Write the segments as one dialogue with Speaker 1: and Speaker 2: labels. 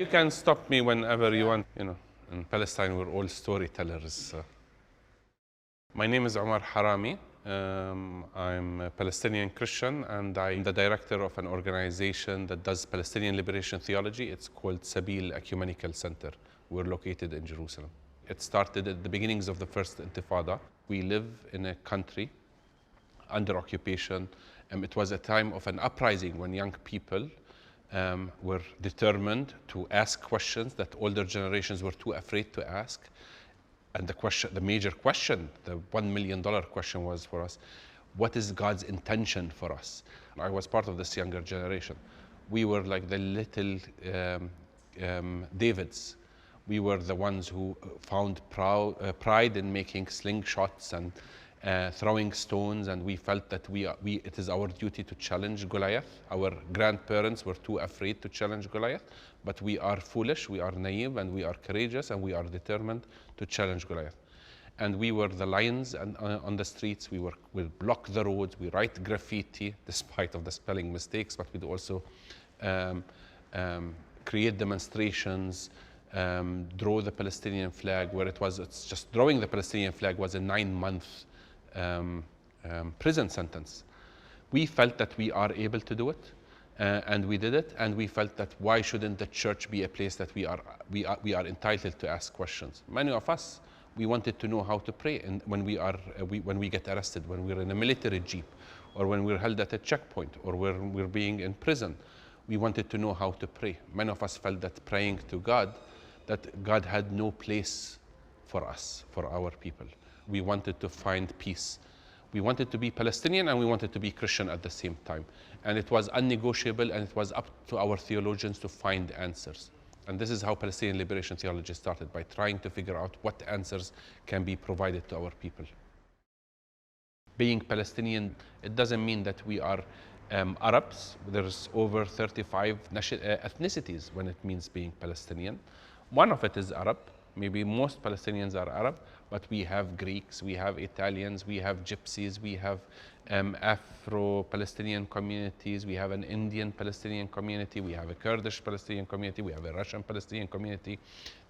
Speaker 1: You can stop me whenever you want. You know, in Palestine, we're all storytellers. My name is Omar Haramy. I'm a Palestinian Christian, and I'm the director of an organization that does Palestinian Liberation Theology. It's called Sabeel Ecumenical Center. We're located in Jerusalem. It started at the beginnings of the first Intifada. We live in a country under occupation. It was a time of an uprising when young people were determined to ask questions that older generations were too afraid to ask. And the major question, the $1 million question was for us, what is God's intention for us? I was part of this younger generation. We were like the little Davids. We were the ones who found pride in making slingshots and throwing stones, and we felt that it is our duty to challenge Goliath. Our grandparents were too afraid to challenge Goliath, but we are foolish, we are naive, and we are courageous, and we are determined to challenge Goliath. And we were the lions on the streets. We block the roads, we write graffiti, despite of the spelling mistakes, but we'd also create demonstrations, draw the Palestinian flag, it's just drawing the Palestinian flag was a 9-month prison sentence. We felt that we are able to do it, and we did it, and we felt that why shouldn't the church be a place that we are entitled to ask questions. Many of us, we wanted to know how to pray, and when we get arrested, when we're in a military jeep, or when we're held at a checkpoint, or when we're being in prison, we wanted to know how to pray. Many of us felt that praying to God, that God had no place for us, for our people. We wanted to find peace. We wanted to be Palestinian and we wanted to be Christian at the same time. And it was unnegotiable, and it was up to our theologians to find answers. And this is how Palestinian Liberation Theology started, by trying to figure out what answers can be provided to our people. Being Palestinian, it doesn't mean that we are Arabs. There's over 35 ethnicities when it means being Palestinian. One of it is Arab. Maybe most Palestinians are Arab, but we have Greeks, we have Italians, we have Gypsies, we have Afro-Palestinian communities, we have an Indian Palestinian community, we have a Kurdish Palestinian community, we have a Russian Palestinian community,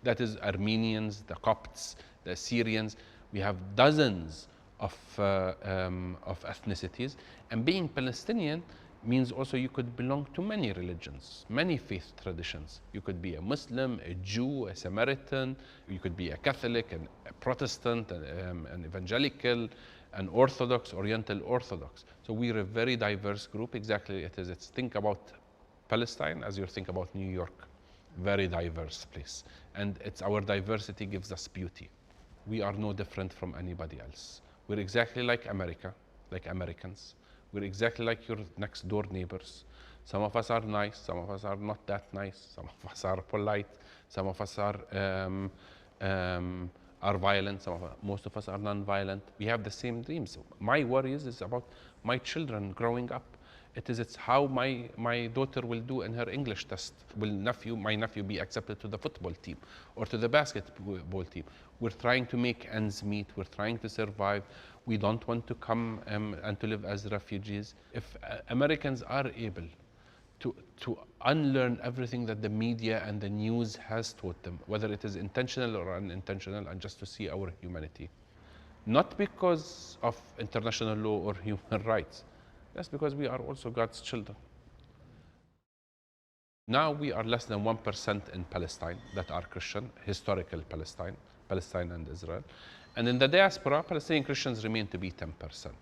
Speaker 1: that is Armenians, the Copts, the Syrians. We have dozens of ethnicities, and being Palestinian means also you could belong to many religions, many faith traditions. You could be a Muslim, a Jew, a Samaritan, you could be a Catholic, and a Protestant, an evangelical, an Orthodox, Oriental Orthodox. So we're a very diverse group. Exactly, it's think about Palestine as you think about New York. Very diverse place. And our diversity gives us beauty. We are no different from anybody else. We're exactly like America, like Americans. We're exactly like your next door neighbors. Some of us are nice, some of us are not that nice, some of us are polite, some of us are violent, most of us are non-violent. We have the same dreams. My worries is about my children growing up. It's how my daughter will do in her English test. Will my nephew be accepted to the football team or to the basketball team? We're trying to make ends meet. We're trying to survive. We don't want to come and to live as refugees. If Americans are able to unlearn everything that the media and the news has taught them, whether it is intentional or unintentional, and just to see our humanity, not because of international law or human rights, that's because we are also God's children. Now we are less than 1% in Palestine that are Christian, historical Palestine and Israel. And in the diaspora, Palestinian Christians remain to be 10%.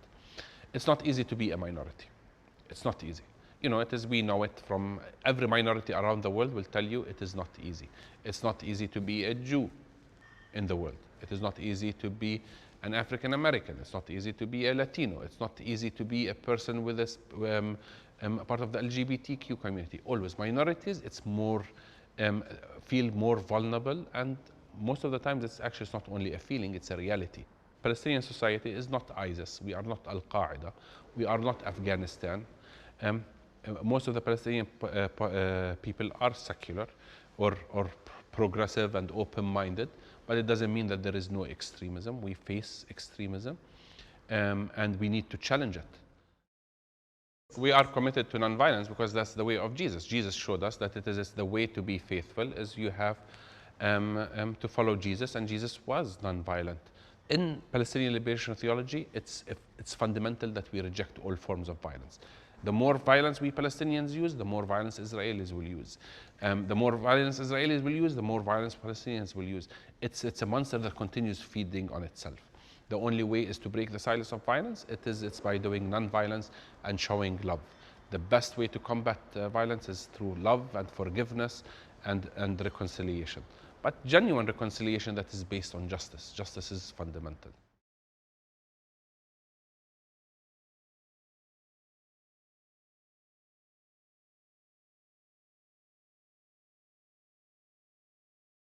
Speaker 1: It's not easy to be a minority. It's not easy. You know, we know it from every minority around the world will tell you it is not easy. It's not easy to be a Jew in the world. It is not easy to be an African American. It's not easy to be a Latino. It's not easy to be a person with part of the LGBTQ community. Always minorities, it's more, feel more vulnerable, and most of the times it's not only a feeling, it's a reality. Palestinian society is not ISIS. We are not Al-Qaeda. We are not Afghanistan. Most of the Palestinian people are secular or progressive and open-minded, but it doesn't mean that there is no extremism. We face extremism, and we need to challenge it. We are committed to nonviolence because that's the way of Jesus. Jesus showed us that it is the way to be faithful is you have to follow Jesus, and Jesus was nonviolent. In Palestinian Liberation Theology, it's fundamental that we reject all forms of violence. The more violence we Palestinians use, the more violence Israelis will use. The more violence Israelis will use, the more violence Palestinians will use. It's a monster that continues feeding on itself. The only way is to break the silence of violence. It's by doing non-violence and showing love. The best way to combat violence is through love and forgiveness and reconciliation. But genuine reconciliation that is based on justice. Justice is fundamental.